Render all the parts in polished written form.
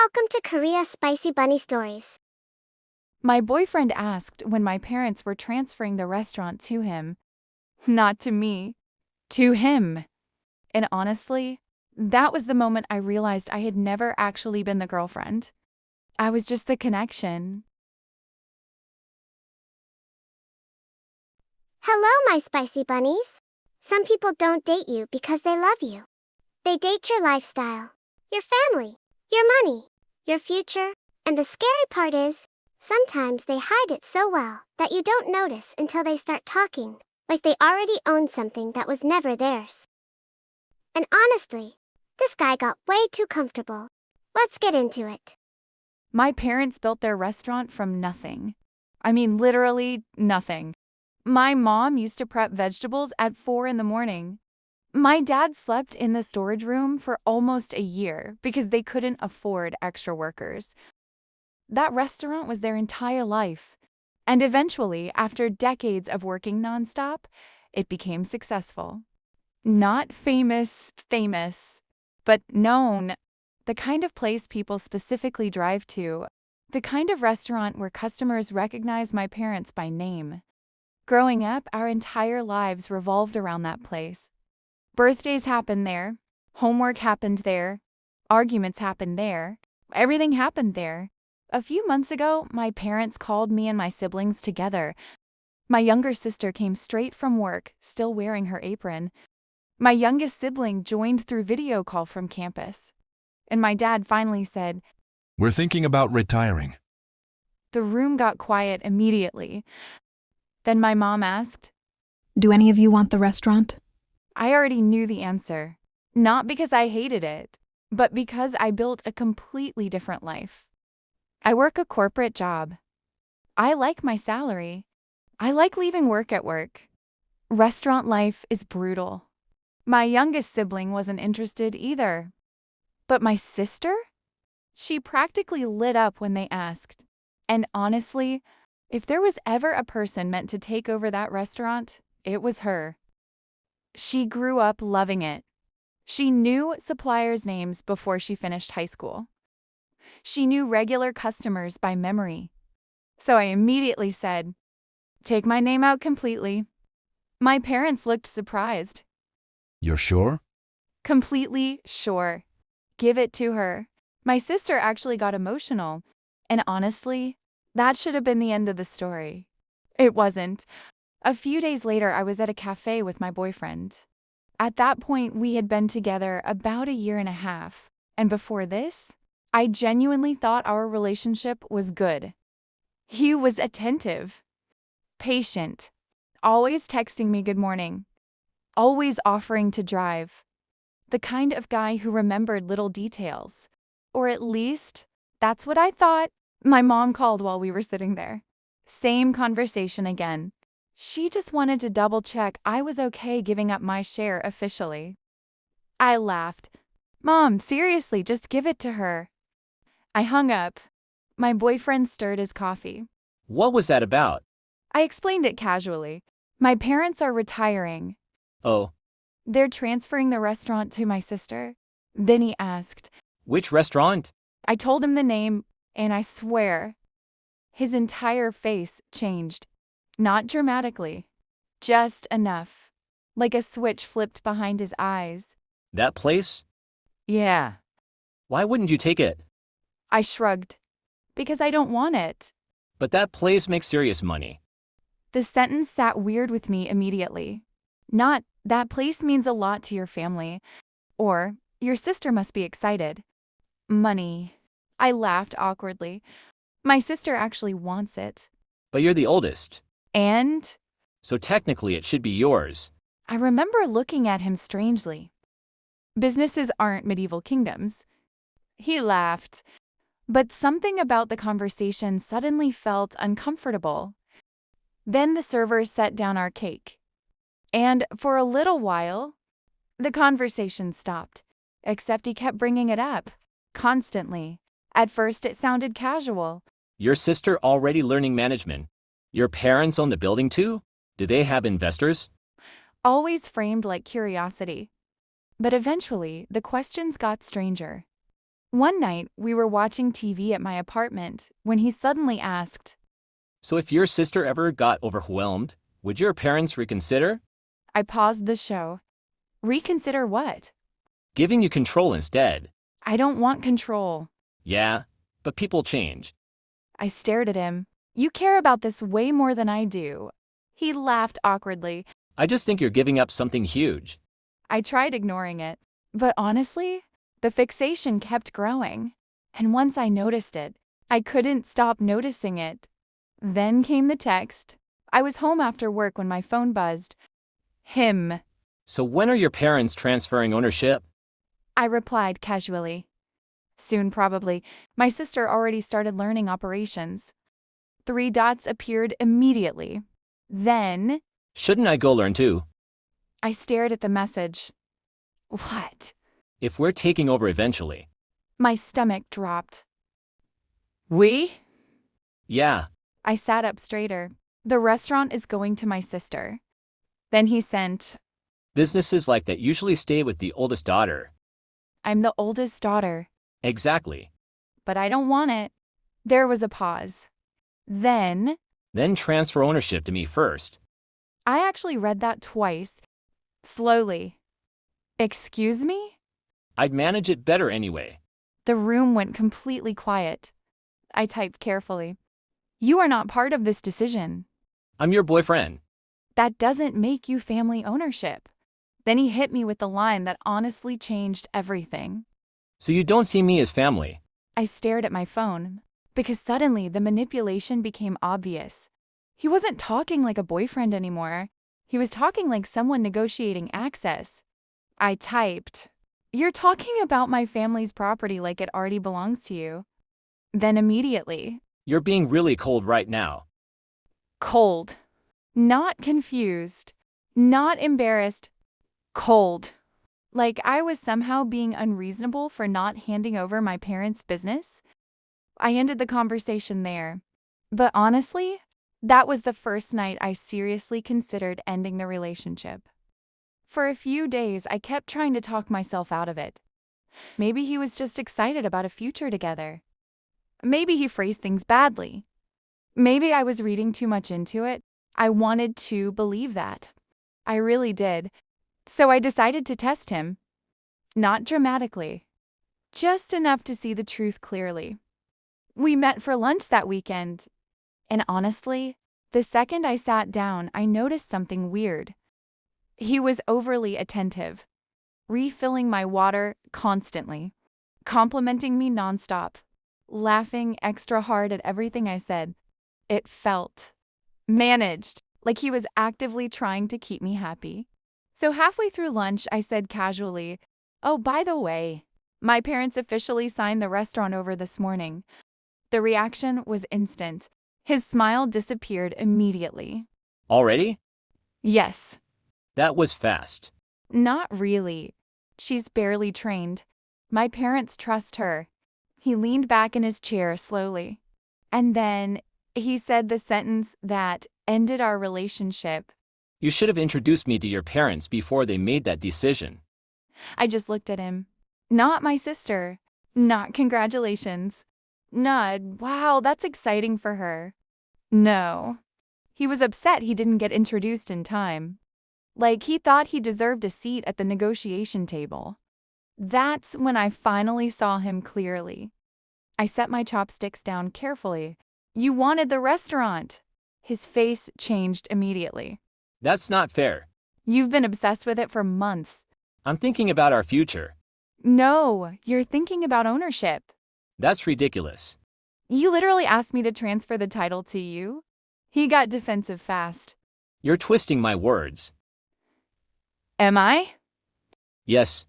Welcome to Korea Spicy Bunny Stories. My boyfriend asked when my parents were transferring the restaurant to him. Not to me. To him. And honestly, that was the moment I realized I had never actually been the girlfriend. I was just the connection. Hello, my spicy bunnies. Some people don't date you because they love you. They date your lifestyle, your family, your money, your future, and the scary part is, sometimes they hide it so well that you don't notice until they start talking, like they already owned something that was never theirs. And honestly, this guy got way too comfortable. Let's get into it. My parents built their restaurant from nothing. I mean, literally nothing. My mom used to prep vegetables at 4 in the morning. My dad slept in the storage room for almost a year because they couldn't afford extra workers. That restaurant was their entire life. And eventually, after decades of working nonstop, it became successful. Not famous, but known. The kind of place people specifically drive to. The kind of restaurant where customers recognize my parents by name. Growing up, our entire lives revolved around that place. Birthdays happened there. Homework happened there. Arguments happened there. Everything happened there. A few months ago, my parents called me and my siblings together. My younger sister came straight from work, still wearing her apron. My youngest sibling joined through video call from campus. And my dad finally said, "We're thinking about retiring." The room got quiet immediately. Then my mom asked, Do any of you want the restaurant? I already knew the answer. Not because I hated it, but because I built a completely different life. I work a corporate job. I like my salary. I like leaving work at work. Restaurant life is brutal. My youngest sibling wasn't interested either. But my sister? She practically lit up when they asked. And honestly, if there was ever a person meant to take over that restaurant, it was her. She grew up loving it. She knew suppliers' names before she finished high school. She knew regular customers by memory. So I immediately said, "Take my name out completely." My parents looked surprised. You're sure? Completely sure. Give it to her. My sister actually got emotional. And honestly, that should have been the end of the story. It wasn't. A few days later, I was at a cafe with my boyfriend. At that point, we had been together about a year and a half. And before this, I genuinely thought our relationship was good. He was attentive, patient, always texting me good morning, always offering to drive. The kind of guy who remembered little details. Or at least, that's what I thought. My mom called while we were sitting there. Same conversation again. She just wanted to double-check I was okay giving up my share officially. I laughed. Mom, seriously, just give it to her. I hung up. My boyfriend stirred his coffee. What was that about? I explained it casually. My parents are retiring. Oh, They're transferring the restaurant to my sister. Then he asked. which restaurant? I told him the name, and I swear, his entire face changed. Not dramatically, just enough. Like a switch flipped behind his eyes. That place? Yeah. Why wouldn't you take it? I shrugged. Because I don't want it. But that place makes serious money. The sentence sat weird with me immediately. Not, that place means a lot to your family. Or, your sister must be excited. Money. I laughed awkwardly. My sister actually wants it. But you're the oldest. And So technically it should be yours. I remember looking at him strangely. Businesses aren't medieval kingdoms. He laughed. But something about the conversation suddenly felt uncomfortable. Then the server set down our cake. And for a little while, the conversation stopped. Except he kept bringing it up. Constantly. At first it sounded casual. Your sister already learning management. Your parents own the building too? Do they have investors? Always framed like curiosity. But eventually, the questions got stranger. One night, we were watching TV at my apartment when he suddenly asked, So if your sister ever got overwhelmed, would your parents reconsider? I paused the show. Reconsider what? Giving you control instead. I don't want control. Yeah, but people change. I stared at him. You care about this way more than I do. He laughed awkwardly. I just think you're giving up something huge. I tried ignoring it. But honestly, the fixation kept growing. And once I noticed it, I couldn't stop noticing it. Then came the text. I was home after work when my phone buzzed. Him. So when are your parents transferring ownership? I replied casually. Soon, probably. My sister already started learning operations. 3 dots appeared immediately. Then, Shouldn't I go learn too? I stared at the message. What? If we're taking over eventually. My stomach dropped. We? Yeah, I sat up straighter. The restaurant is going to my sister. Then he sent, businesses like that usually stay with the oldest daughter. I'm the oldest daughter, Exactly. but I don't want it. There was a pause. Then, Then transfer ownership to me first. I actually read that twice, slowly. Excuse me? I'd manage it better anyway. The room went completely quiet. I typed carefully. You are not part of this decision. I'm your boyfriend. That doesn't make you family ownership. Then he hit me with the line that honestly changed everything. So you don't see me as family. I stared at my phone, because suddenly the manipulation became obvious. He wasn't talking like a boyfriend anymore. He was talking like someone negotiating access. I typed, You're talking about my family's property like it already belongs to you. Then immediately, You're being really cold right now. cold. Not confused. Not embarrassed. Cold. Like I was somehow being unreasonable for not handing over my parents' business. I ended the conversation there. But honestly, that was the first night I seriously considered ending the relationship. For a few days, I kept trying to talk myself out of it. Maybe he was just excited about a future together. Maybe he phrased things badly. Maybe I was reading too much into it. I wanted to believe that. I really did. So I decided to test him. Not dramatically. Just enough to see the truth clearly. We met for lunch that weekend. And honestly, the second I sat down, I noticed something weird. He was overly attentive, refilling my water constantly, complimenting me nonstop, laughing extra hard at everything I said. It felt managed, like he was actively trying to keep me happy. So halfway through lunch, I said casually, Oh, by the way, my parents officially signed the restaurant over this morning. The reaction was instant. His smile disappeared immediately. Already? Yes. That was fast. Not really. She's barely trained. My parents trust her. He leaned back in his chair slowly. And then he said the sentence that ended our relationship. You should have introduced me to your parents before they made that decision. I just looked at him. Not my sister. Not congratulations. Not, wow, that's exciting for her. No. He was upset he didn't get introduced in time. Like he thought he deserved a seat at the negotiation table. That's when I finally saw him clearly. I set my chopsticks down carefully. You wanted the restaurant. His face changed immediately. That's not fair. You've been obsessed with it for months. I'm thinking about our future. No, you're thinking about ownership. That's ridiculous. You literally asked me to transfer the title to you? He got defensive fast. You're twisting my words. Am I? Yes,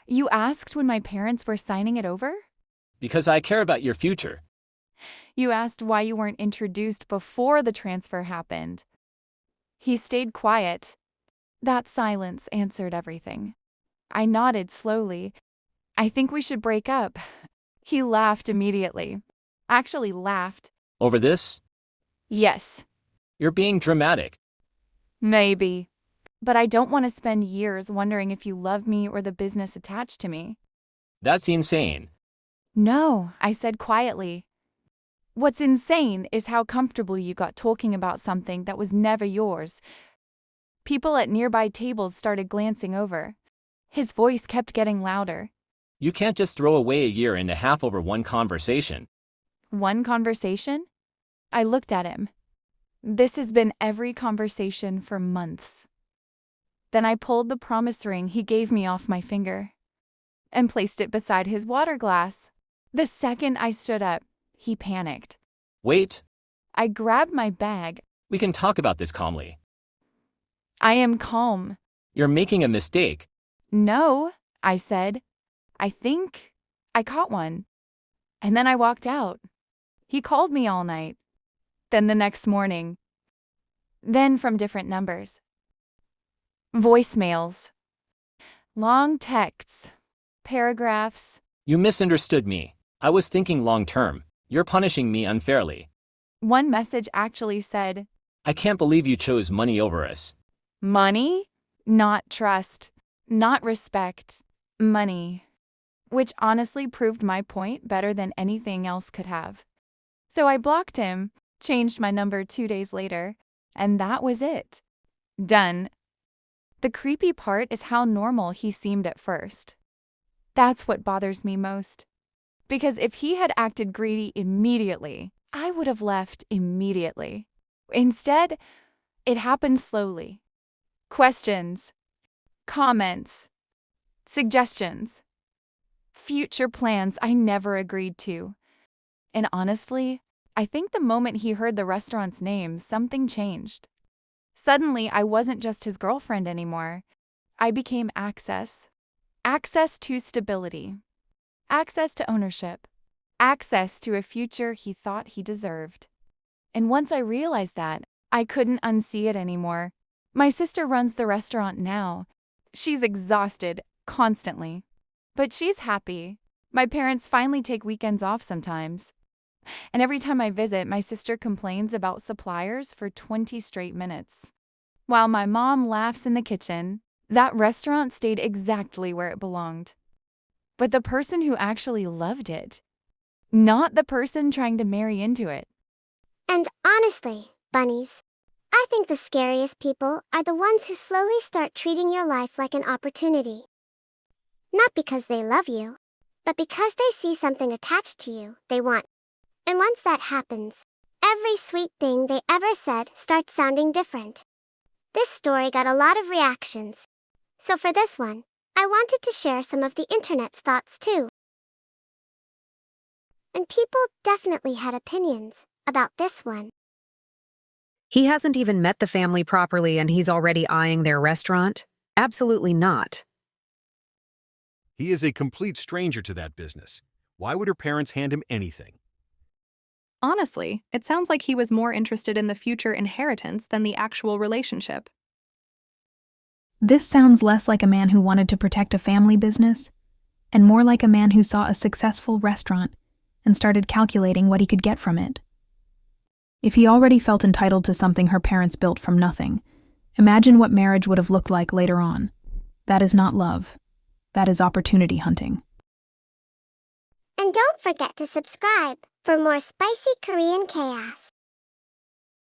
You asked when my parents were signing it over? because I care about your future. You asked why you weren't introduced before the transfer happened. He stayed quiet. That silence answered everything. I nodded slowly. I think we should break up. He laughed immediately. Actually laughed. Over this? Yes, You're being dramatic. maybe. But I don't want to spend years wondering if you love me or the business attached to me. That's insane. No, I said quietly. What's insane is how comfortable you got talking about something that was never yours. People at nearby tables started glancing over. His voice kept getting louder. You can't just throw away a year and a half over one conversation. One conversation? I looked at him. This has been every conversation for months. Then I pulled the promise ring he gave me off my finger and placed it beside his water glass. The second I stood up, he panicked. Wait, I grabbed my bag. we can talk about this calmly. I am calm. You're making a mistake. No, I said. I think I caught one. And then I walked out. He called me all night. Then the next morning. Then from different numbers. Voicemails. Long texts. Paragraphs. You misunderstood me. I was thinking long term. You're punishing me unfairly. One message actually said, I can't believe you chose money over us. money, not trust, not respect, money. Which honestly proved my point better than anything else could have. So I blocked him, changed my number 2 days later, and that was it. Done. The creepy part is how normal he seemed at first. That's what bothers me most. Because if he had acted greedy immediately, I would have left immediately. Instead, it happened slowly. Questions, comments, suggestions, future plans I never agreed to. And honestly, I think the moment he heard the restaurant's name, something changed. Suddenly, I wasn't just his girlfriend anymore. I became access. Access to stability. Access to ownership. Access to a future he thought he deserved. And once I realized that, I couldn't unsee it anymore. My sister runs the restaurant now. She's exhausted, constantly. But she's happy. My parents finally take weekends off sometimes. And every time I visit, my sister complains about suppliers for 20 straight minutes. While my mom laughs in the kitchen, that restaurant stayed exactly where it belonged. But the person who actually loved it, not the person trying to marry into it. And honestly, bunnies, I think the scariest people are the ones who slowly start treating your life like an opportunity. Not because they love you, but because they see something attached to you they want. And once that happens, every sweet thing they ever said starts sounding different. This story got a lot of reactions. So for this one, I wanted to share some of the internet's thoughts too. And people definitely had opinions about this one. He hasn't even met the family properly and he's already eyeing their restaurant? Absolutely not. He is a complete stranger to that business. Why would her parents hand him anything? Honestly, it sounds like he was more interested in the future inheritance than the actual relationship. This sounds less like a man who wanted to protect a family business, and more like a man who saw a successful restaurant and started calculating what he could get from it. If he already felt entitled to something her parents built from nothing, imagine what marriage would have looked like later on. That is not love. That is opportunity hunting. And don't forget to subscribe for more spicy Korean chaos.